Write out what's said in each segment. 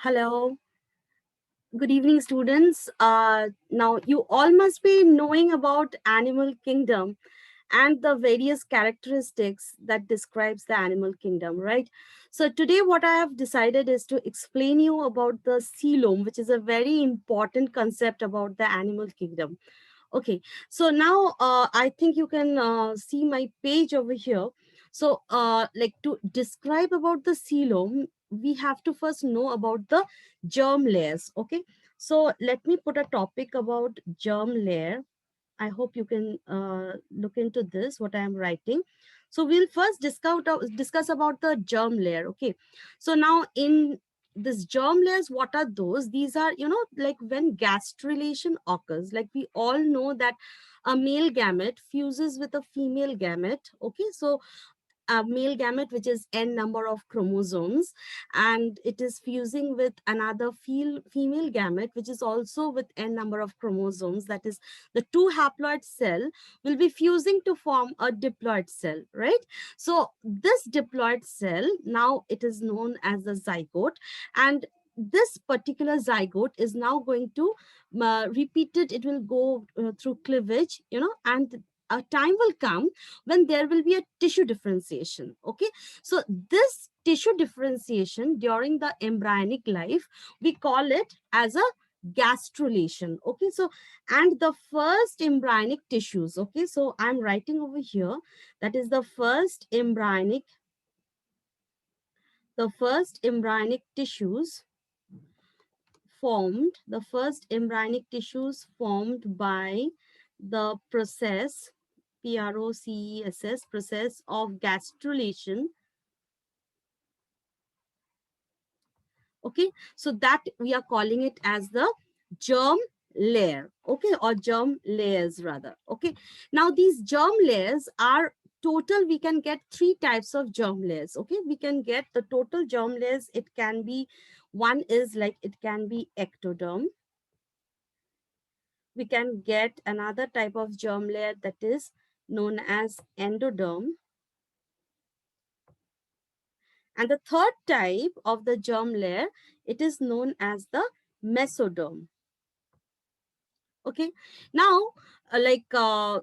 Hello, good evening, students. Now, you all must be knowing about animal kingdom and the various characteristics that describes the animal kingdom, right? So today, what I have decided is to explain you about the coelom, which is a very important concept about the animal kingdom. Okay, so now I think you can see my page over here. So, like to describe about the coelom, we have to first know about the germ layers. Okay, so let me put a topic about germ layer. I hope you can look into this, what I am writing. So we'll first discuss about the germ layer. Okay. So now in this germ layers, what are those? These are, like when gastrulation occurs, like we all know that a male gamete fuses with a female gamete. Okay. So a male gamete which is n number of chromosomes, and it is fusing with another female gamete which is also with n number of chromosomes, that is the two haploid cell will be fusing to form a diploid cell, right? So this diploid cell, now it is known as the zygote, and this particular zygote is now going to repeated, it will go through cleavage, and a time will come when there will be a tissue differentiation. Okay, so this tissue differentiation during the embryonic life, we call it as a gastrulation. Okay, so and the first embryonic tissues, okay, so I'm writing over here, that is the first embryonic tissues formed by the process of gastrulation. Okay, so that we are calling it as the germ layer. Okay, or germ layers rather. Okay, now these germ layers are total, we can get three types of germ layers. Okay, we can get the total germ layers. It can be, one is like, it can be ectoderm. We can get another type of germ layer that is known as endoderm, and the third type of the germ layer, it is known as the mesoderm. Okay, now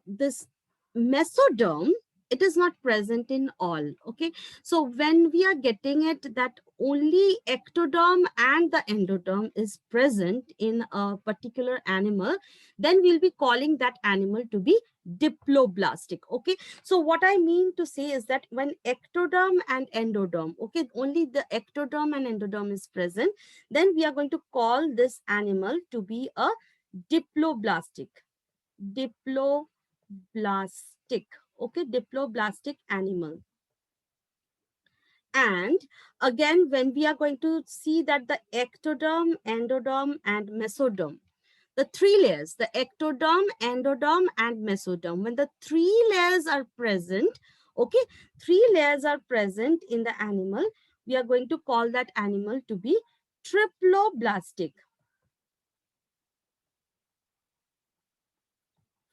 this mesoderm, it is not present in all. Okay, so when we are getting it that only ectoderm and the endoderm is present in a particular animal, then we'll be calling that animal to be diploblastic. Okay, so what I mean to say is that when ectoderm and endoderm, okay, only the ectoderm and endoderm is present, then we are going to call this animal to be a diploblastic. Diploblastic. Okay, diploblastic animal. And again, when we are going to see that the ectoderm, endoderm, and mesoderm, the three layers, the ectoderm, endoderm, and mesoderm, when the three layers are present, okay, three layers are present in the animal, we are going to call that animal to be triploblastic.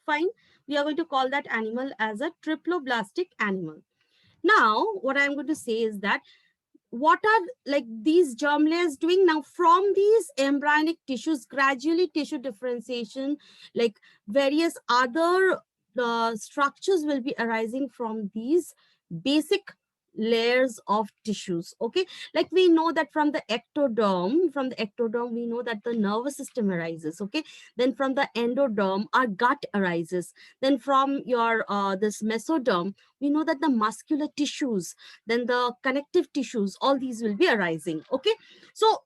Fine, we are going to call that animal as a triploblastic animal. Now what I'm going to say is that what are like these germ layers doing now? From these embryonic tissues, gradually tissue differentiation, like various other structures will be arising from these basic layers of tissues. Okay, like we know that from the ectoderm we know that the nervous system arises. Okay, then from the endoderm our gut arises, then from your this mesoderm we know that the muscular tissues, then the connective tissues, all these will be arising. Okay, so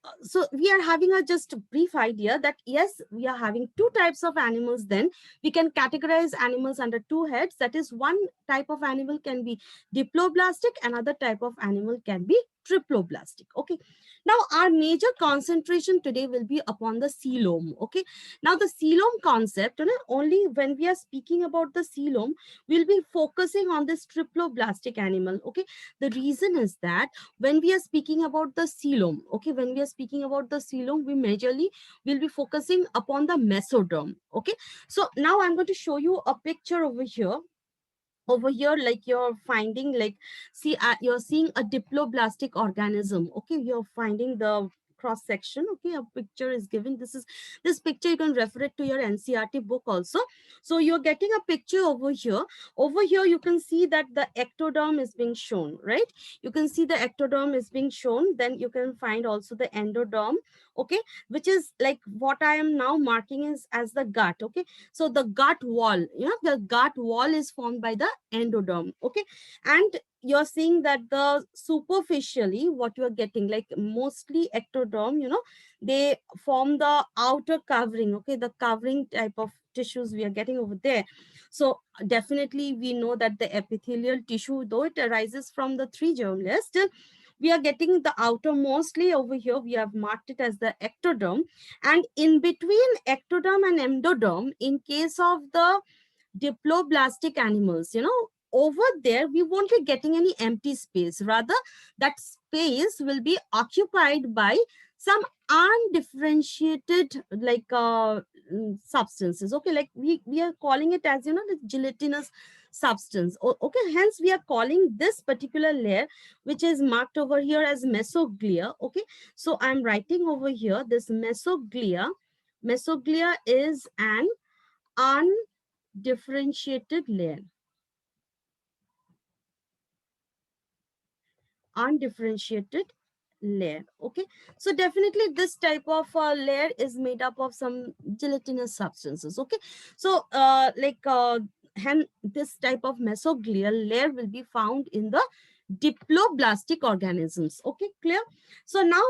we are having a just brief idea that yes, we are having two types of animals. Then we can categorize animals under two heads, that is one type of animal can be diploblastic, another type of animal can be triploblastic. Okay, now our major concentration today will be upon the coelom. Okay, now the coelom concept, only when we are speaking about the coelom, we'll be focusing on this triploblastic animal. Okay, the reason is that when we are speaking about the coelom, okay, when we are speaking about the coelom, we majorly will be focusing upon the mesoderm. Okay, so now I'm going to show you a picture over here. Over here, like you're finding, like, see, you're seeing a diploblastic organism. Okay, you're finding the cross section. Okay, a picture is given. This picture, you can refer it to your NCRT book also. So you're getting a picture over here. Over here you can see that the ectoderm is being shown, right? You can see the ectoderm is being shown. Then you can find also the endoderm, okay, which is like what I am now marking is as the gut. Okay, so the gut wall, the gut wall is formed by the endoderm. Okay, and you're seeing that the superficially what you're getting, like mostly ectoderm, they form the outer covering. Okay, the covering type of tissues we are getting over there. So definitely we know that the epithelial tissue, though it arises from the three germ layers, still we are getting the outermostly over here. We have marked it as the ectoderm, and in between ectoderm and endoderm, in case of the diploblastic animals, over there we won't be getting any empty space. Rather, that space will be occupied by some undifferentiated, like substances. Okay, like we are calling it as, the gelatinous substance. Okay, hence we are calling this particular layer, which is marked over here as mesoglia. Okay, so I'm writing over here this mesoglia. Mesoglia is an undifferentiated layer. Undifferentiated layer. Okay, so definitely this type of layer is made up of some gelatinous substances. Okay, so hence this type of mesoglial layer will be found in the diploblastic organisms. Okay, clear? So now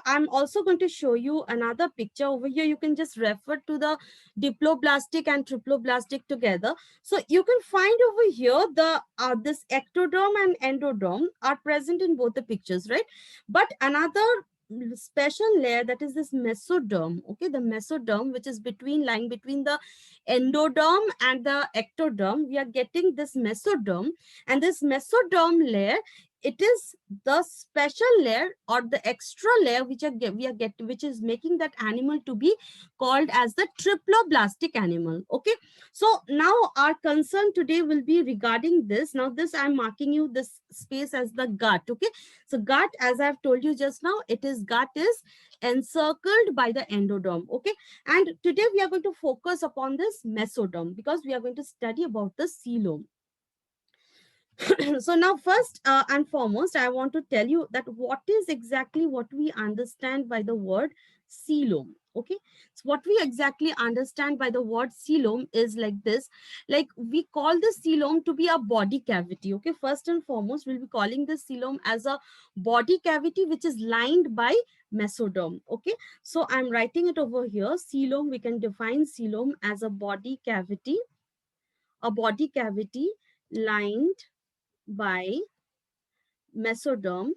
I'm also going to show you another picture over here. You can just refer to the diploblastic and triploblastic together. So you can find over here the this ectoderm and endoderm are present in both the pictures, right? But another special layer, that is this mesoderm. Okay, the mesoderm, which is lying between the endoderm and the ectoderm, we are getting this mesoderm. And this mesoderm layer, it is the special layer or the extra layer which is making that animal to be called as the triploblastic animal. Okay, so now our concern today will be regarding this. Now this I'm marking you this space as the gut. Okay, so gut, as I've told you just now, gut is encircled by the endoderm. Okay, and today we are going to focus upon this mesoderm because we are going to study about the coelom. So now first and foremost, I want to tell you that what is exactly what we understand by the word coelom. Okay, so what we exactly understand by the word coelom is like this. Like we call the coelom to be a body cavity. Okay, first and foremost, we'll be calling the coelom as a body cavity which is lined by mesoderm. Okay, so I'm writing it over here. Coelom, we can define coelom as a body cavity lined by mesoderm,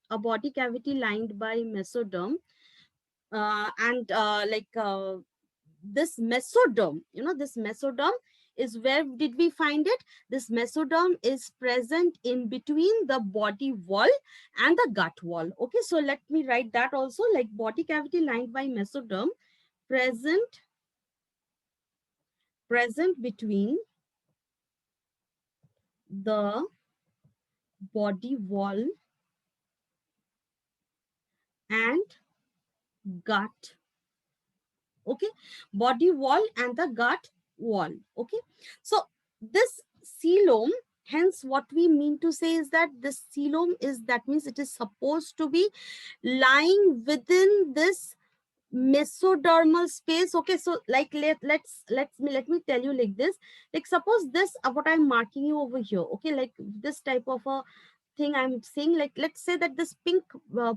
a body cavity lined by mesoderm. And this mesoderm, this mesoderm is where did we find it? This mesoderm is present in between the body wall and the gut wall. Okay, so let me write that also, like body cavity lined by mesoderm, present between the body wall and gut. Okay, body wall and the gut wall. Okay, so this coelom, hence what we mean to say is that this coelom is, that means it is supposed to be lying within this mesodermal space. Okay, so like let me tell you like this. Like suppose this what I'm marking you over here. Okay, like this type of a thing I'm saying, like let's say that this pink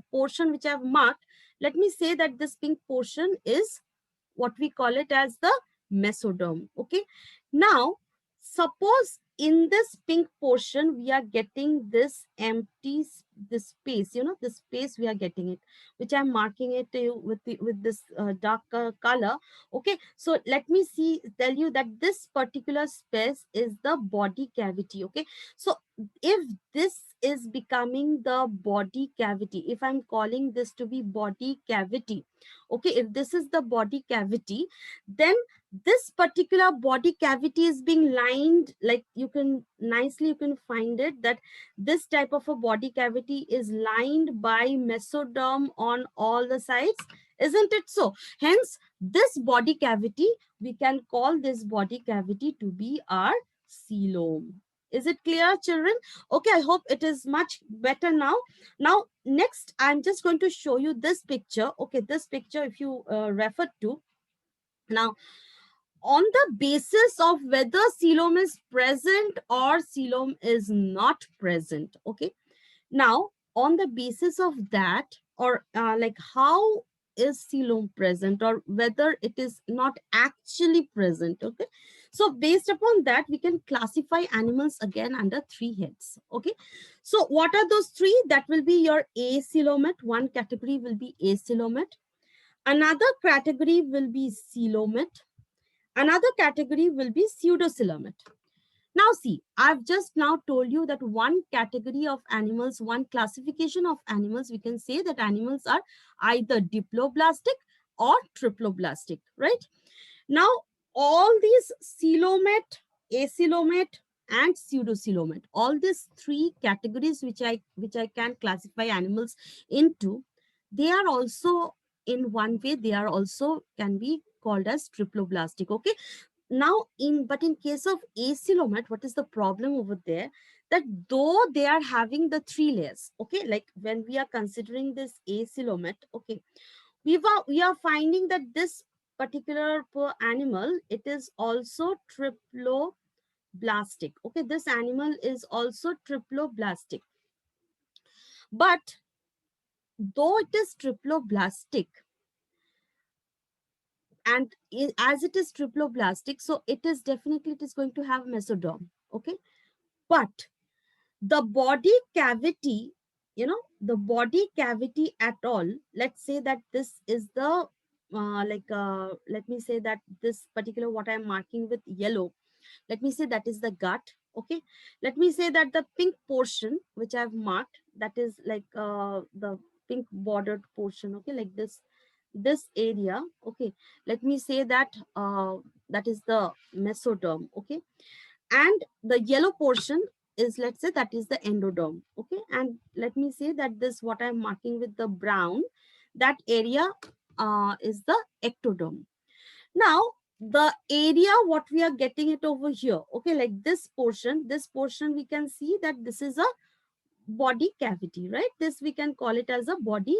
portion which I've marked, let me say that this pink portion is what we call it as the mesoderm. Okay, now suppose in this pink portion we are getting this this space, this space we are getting it, which I'm marking it to you with this dark color. Okay, so let me tell you that this particular space is the body cavity. Okay, so if this is becoming the body cavity, if I'm calling this to be body cavity, okay, if this is the body cavity, then this particular body cavity is being lined, like you can nicely you can find it that this type of a body cavity is lined by mesoderm on all the sides, isn't it so? Hence this body cavity, we can call this body cavity to be our coelom. Is it clear, children? Okay, I hope it is much better now. Now next I'm just going to show you this picture. Okay, this picture, if you refer to now, on the basis of whether coelom is present or coelom is not present. Okay, now on the basis of that, or like how is coelom present or whether it is not actually present. Okay, so based upon that we can classify animals again under three heads. Okay, so what are those three? That will be your acoelomate. One category will be acoelomate, another category will be coelomate, another category will be pseudocoelomate. Now see, I've just now told you that one category of animals, one classification of animals, we can say that animals are either diploblastic or triploblastic, right? Now, all these coelomate, acoelomate, and pseudocoelomate, all these three categories which I can classify animals into, they are also in one way, they are also can be called as triploblastic. Okay, now in case of acoelomate, what is the problem over there? That though they are having the three layers, okay, like when we are considering this acoelomate, okay, we are finding that this particular per animal, it is also triploblastic. Okay, this animal is also triploblastic, but though it is triploblastic, and as it is triploblastic, so it is definitely it is going to have mesoderm. Okay, but the body cavity, the body cavity at all, let's say that this is the let me say that this particular what I'm marking with yellow, let me say that is the gut. Okay, let me say that the pink portion which I've marked, that is like the pink bordered portion. Okay, like this area. Okay, let me say that that is the mesoderm. Okay, and the yellow portion is, let's say that is the endoderm. Okay, and let me say that this what I'm marking with the brown, that area is the ectoderm. Now the area what we are getting it over here, okay, like this portion we can see that this is a body cavity, right? This we can call it as a body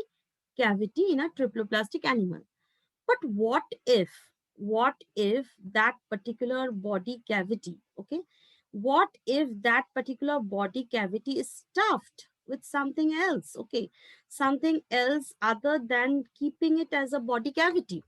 cavity in a triploplastic animal. But what if that particular body cavity, okay, what if that particular body cavity is stuffed with something else, okay, something else other than keeping it as a body cavity?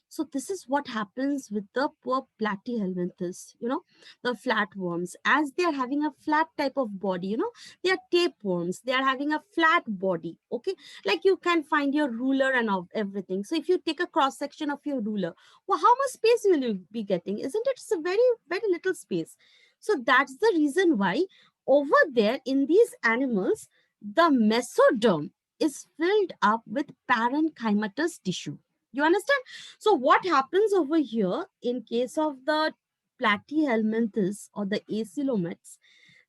So this is what happens with the poor platyhelminthes, the flatworms, as they are having a flat type of body, they are tapeworms, they are having a flat body, okay, like you can find your ruler and of everything. So if you take a cross section of your ruler, well, how much space will you be getting? Isn't it? It's a very, very little space. So that's the reason why over there in these animals, the mesoderm is filled up with parenchymatous tissue. You understand? So what happens over here in case of the platyhelminthes or the acoelomates,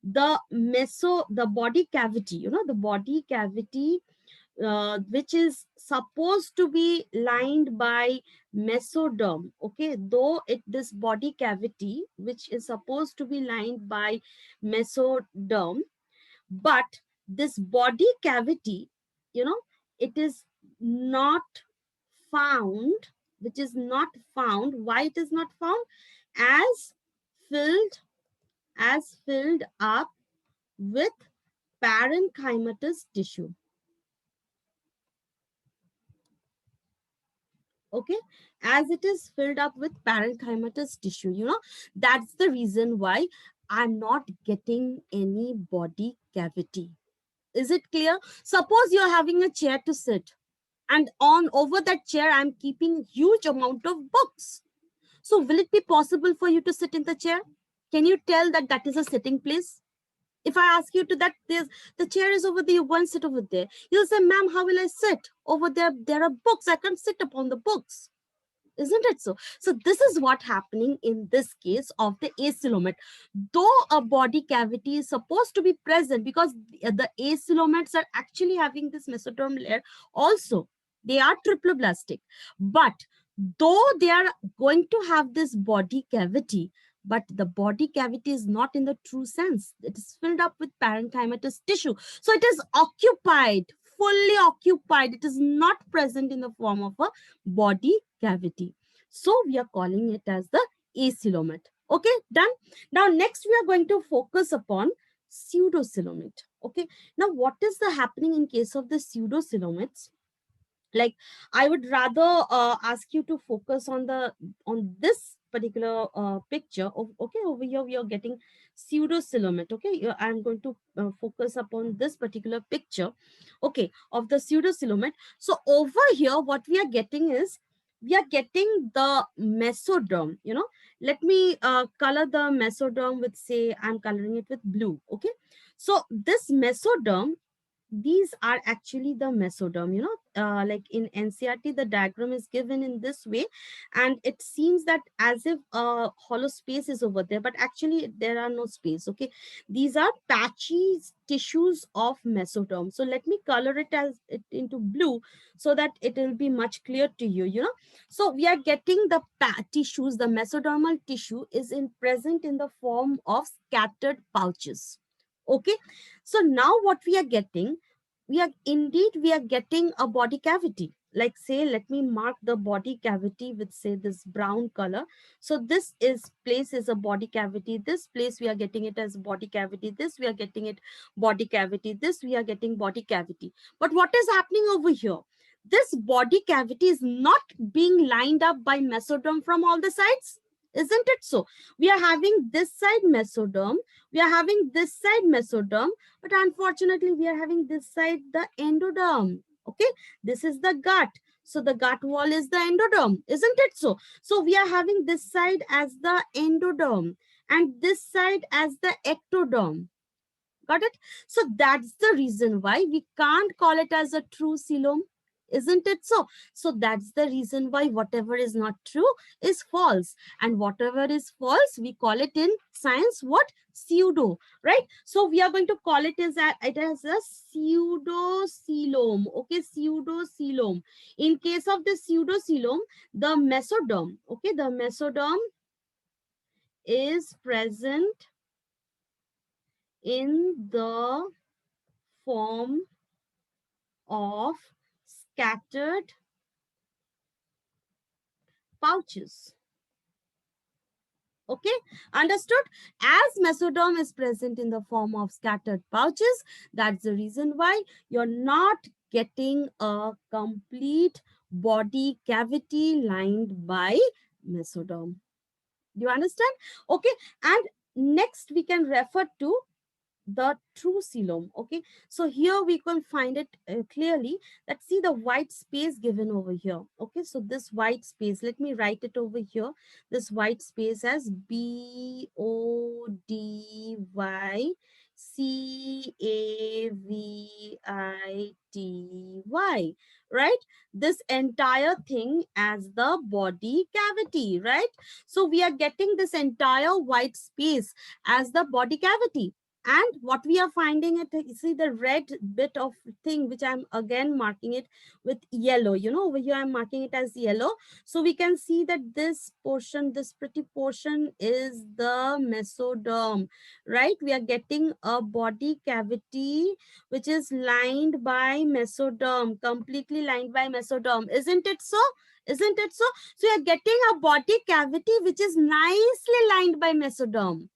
the body cavity, the body cavity which is supposed to be lined by mesoderm, okay, though this body cavity which is supposed to be lined by mesoderm, but this body cavity, you know it is not found, which is not found. Why it is not found? as filled as filled up with parenchymatous tissue. Okay, as it is filled up with parenchymatous tissue, that's the reason why I'm not getting any body cavity. Is it clear? Suppose you're having a chair to sit, and on over that chair I'm keeping huge amount of books. So will it be possible for you to sit in the chair? Can you tell that that is a sitting place? If I ask you to that, there's the chair is over there, you go and sit over there. You'll say, ma'am, how will I sit? Over there, there are books. I can't sit upon the books. Isn't it so? So this is what happening in this case of the acoelomate. Though a body cavity is supposed to be present, because the acoelomates are actually having this mesoderm layer also, they are triploblastic, but though they are going to have this body cavity, but the body cavity is not in the true sense. It is filled up with parenchymatous tissue, so it is occupied, fully occupied. It is not present in the form of a body cavity. So we are calling it as the acoelomate. Okay, done. Now next we are going to focus upon pseudocoelomate. Okay, now what is the happening in case of the pseudocoelomates? Like, I would rather ask you to focus on the on this particular picture of, okay, over here we are getting pseudocoelomate. Okay, I'm going to focus upon this particular picture, okay, of the pseudocoelomate. So over here what we are getting is, we are getting the mesoderm, you know. Let me color the mesoderm with, say, I'm coloring it with blue. Okay, so this mesoderm, these are actually the mesoderm, you know. Like in NCRT the diagram is given in this way, and it seems that as if a hollow space is over there, but actually there are no space. Okay, these are patchy tissues of mesoderm. So let me color it as it into blue so that it will be much clear to you, you know. So we are getting the tissues, the mesodermal tissue is in present in the form of scattered pouches. Okay, so now what we are getting, we are getting a body cavity. Like, say, let me mark the body cavity with, say, this brown color. So this is place is a body cavity, this place we are getting it as body cavity, this we are getting it body cavity, this we are getting body cavity. But what is happening over here, this body cavity is not being lined up by mesoderm from all the sides. Isn't it so? We are having this side mesoderm, we are having this side mesoderm, but unfortunately we are having this side the endoderm. Okay, this is the gut, so the gut wall is the endoderm. Isn't it so? So we are having this side as the endoderm and this side as the ectoderm. Got it? So that's the reason why we can't call it as a true coelom. Isn't it so? So that's the reason why whatever is not true is false. And whatever is false, we call it in science what? Pseudo, right? So we are going to call it as it as a pseudocoelom. Okay, pseudocoelom. In case of the pseudocoelom, the mesoderm, okay, the mesoderm is present in the form of scattered pouches. Okay, understood? As mesoderm is present in the form of scattered pouches, that's the reason why you're not getting a complete body cavity lined by mesoderm. Do you understand? Okay, and next we can refer to the true coelom. Okay, so here we can find it clearly, that see the white space given over here. Okay, so this white space, let me write it over here, this white space as BODYCAVITY, right? This entire thing as the body cavity, right? So we are getting this entire white space as the body cavity. And what we are finding it, you see the red bit of thing which I'm again marking it with yellow, you know, over here I'm marking it as yellow. So we can see that this portion, this pretty portion is the mesoderm, right? We are getting a body cavity which is lined by mesoderm, completely lined by mesoderm. Isn't it so? Isn't it so? So you are getting a body cavity which is nicely lined by mesoderm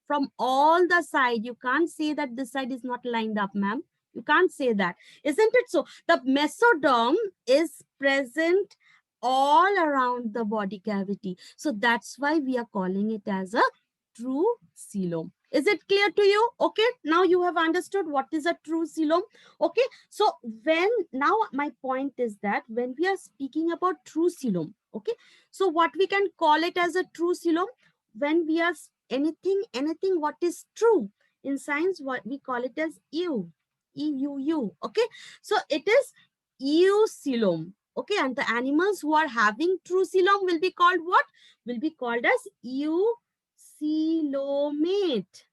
from all the side. You can't say that this side is not lined up, ma'am. You can't say that. Isn't it so? The mesoderm is present all around the body cavity. So that's why we are calling it as a true coelom. Is it clear to you? Okay, now you have understood what is a true coelom. Okay, so when now my point is that when we are speaking about true coelom, okay, so what we can call it as a true coelom, when we are anything what is true in science, what we call it as eu, eu. Okay, so it is eucoelom. Okay, and the animals who are having true coelom will be called what? Will be called as eucoelomate.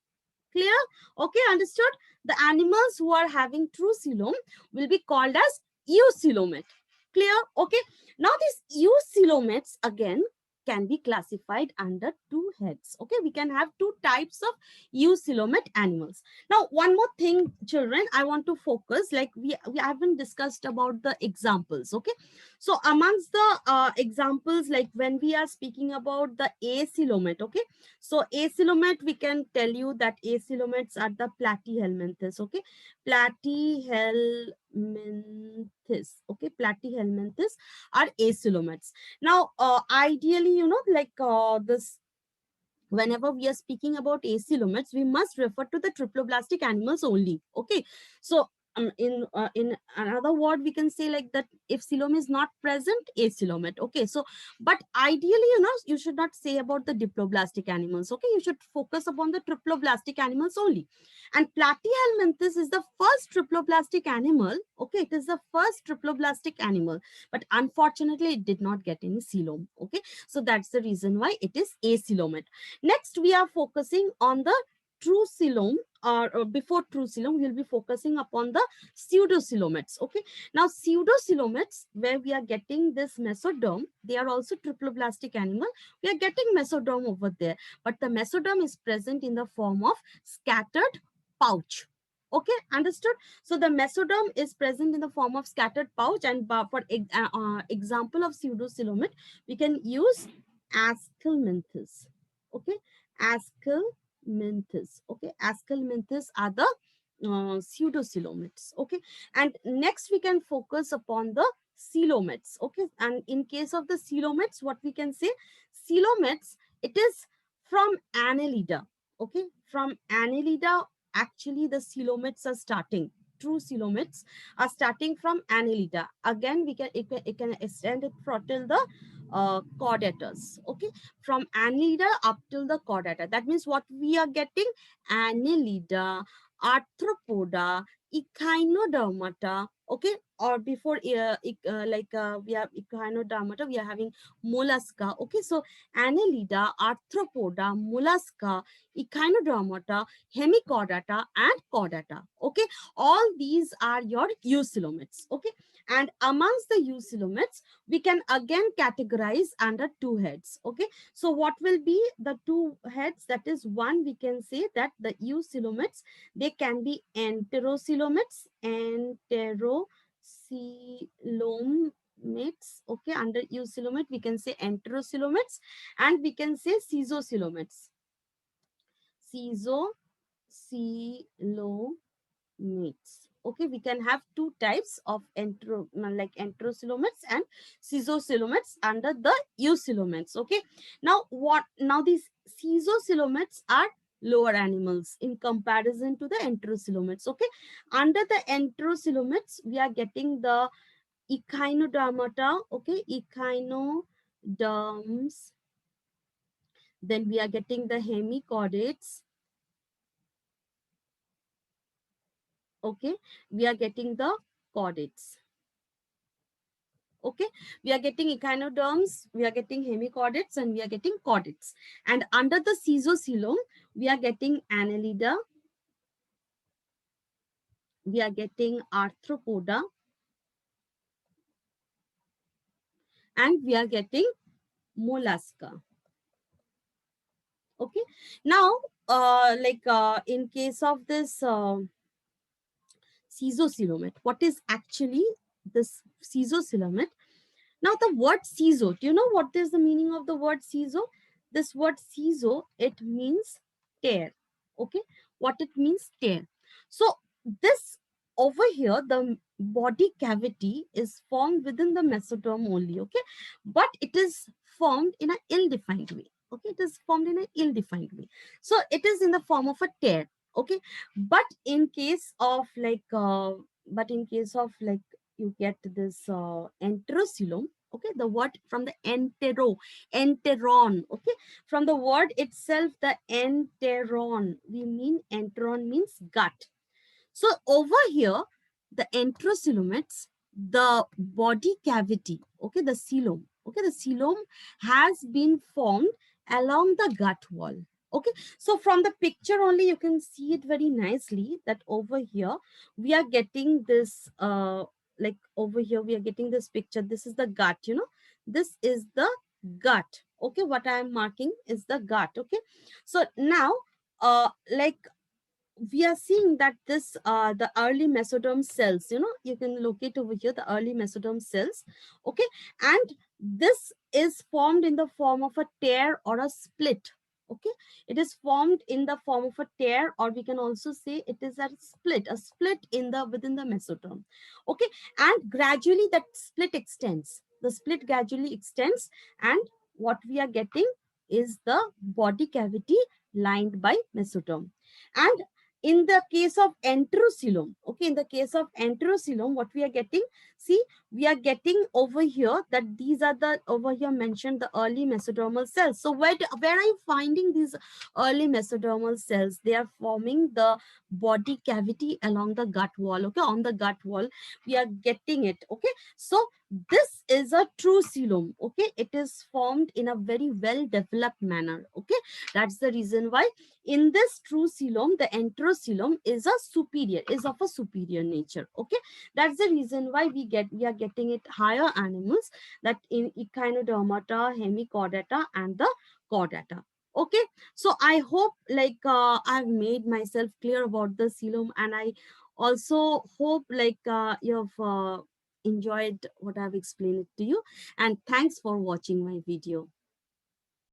Clear? Okay, understood? The animals who are having true coelom will be called as eucoelomate. Clear? Okay. Now these eucoelomates again can be classified under two heads. Okay, we can have two types of eucoelomate animals. Now, one more thing, children, I want to focus. Like we haven't discussed about the examples. Okay, so amongst the examples, like when we are speaking about the acoelomate, okay, so acoelomate, we can tell you that acoelomates are the platyhelminthes. Okay, platyhelminthes. Okay, platyhelminthes are acoelomates. Now, ideally, like this, whenever we are speaking about acoelomates, we must refer to the triploblastic animals only. Okay, so in another word, we can say like that if coelom is not present, acoelomate. Okay, so but ideally, you should not say about the diploblastic animals. Okay, you should focus upon the triploblastic animals only. And platyhelminthes is the first triploblastic animal. Okay, it is the first triploblastic animal, but unfortunately, it did not get any coelom. Okay, so that's the reason why it is acoelomate. Next, we are focusing on the true coelom, or before true coelom, we'll be focusing upon the pseudocoelomates. Okay, now pseudocoelomates, where we are getting this mesoderm, they are also triploblastic animal. We are getting mesoderm over there, but the mesoderm is present in the form of scattered pouch. Okay, understood? So the mesoderm is present in the form of scattered pouch, and for example of pseudocoelomate, we can use Aschelminthes. Okay, Aschelminthes. Okay, Aschelminthes are the pseudocoelomates. Okay, and next we can focus upon the coelomates. Okay, and in case of the coelomates, what we can say, coelomates, it is from Annelida. Okay, from Annelida, actually the coelomates are starting. True coelomates are starting from Annelida. Again, it can extend it for till the chordatus. Okay, from Annelida up till the chordata. That means what we are getting: Annelida, Arthropoda, Echinodermata. Okay, or before we have Echinodermata, we are having Mollusca. Okay, so Annelida, Arthropoda, Mollusca, Echinodermata, Hemichordata, and Chordata. Okay, all these are your eucoelomates. Okay, and amongst the eucoelomates, we can again categorize under two heads. Okay, so what will be the two heads? That is, one, we can say that the eucoelomates, they can be enterocoelomates, okay, under eucoelomate we can say enterocoelomates, and we can say caesocoelomates. Caesocoelomates. Okay, we can have two types of enterocoelomates and caesocoelomates under the eucoelomates. Okay, now these caesocoelomates are lower animals in comparison to the enterocoelomates. Okay, under the enterocoelomates, we are getting the echinodermata. Okay, echinoderms. Then we are getting the hemichordates. Okay, we are getting the chordates. Okay, we are getting echinoderms, we are getting hemichordates, and we are getting chordates. And under the caesocoelom, we are getting Annelida, we are getting Arthropoda, and we are getting Mollusca. Okay, now in case of this caesocoelomate, what is actually this caesocoelomate? Now, the word caeso, do you know what is the meaning of the word caeso? This word caeso, it means tear. Okay, what it means, tear. So this over here, the body cavity is formed within the mesoderm only. Okay, but it is formed in an ill-defined way. Okay, it is formed in an ill-defined way. So it is in the form of a tear. Okay, but in case of you get this enterocoelom. Okay, the word from the enteron. Okay, from the word itself, the enteron, we mean enteron means gut. So over here, the enterocoelomates, the body cavity, okay, the coelom, okay, the coelom has been formed along the gut wall. Okay, so from the picture only you can see it very nicely that over here we are getting this like over here we are getting this picture. This is the gut, you know, this is the gut. Okay, what I am marking is the gut. Okay, so now like we are seeing that this the early mesoderm cells, you know, you can locate over here the early mesoderm cells. Okay, and this is formed in the form of a tear or a split. Okay, it is formed in the form of a tear, or we can also say it is a split in the within the mesoderm. Okay, and gradually that split extends, the split gradually extends, and what we are getting is the body cavity lined by mesoderm. And in the case of enterocoelom, okay, in the case of enterocoelom, what we are getting, see, we are getting over here that these are the over here mentioned the early mesodermal cells. So where are you finding these early mesodermal cells? They are forming the body cavity along the gut wall. Okay, on the gut wall we are getting it. Okay, so this is a true coelom. Okay, it is formed in a very well developed manner. Okay, that's the reason why in this true coelom, the enterocoelom is of a superior nature. Okay, that's the reason why we are getting it higher animals, that in echinodermata, hemichordata, and the chordata. Okay, so I hope like I've made myself clear about the coelom, and I also hope like you've enjoyed what I've explained it to you. And thanks for watching my video.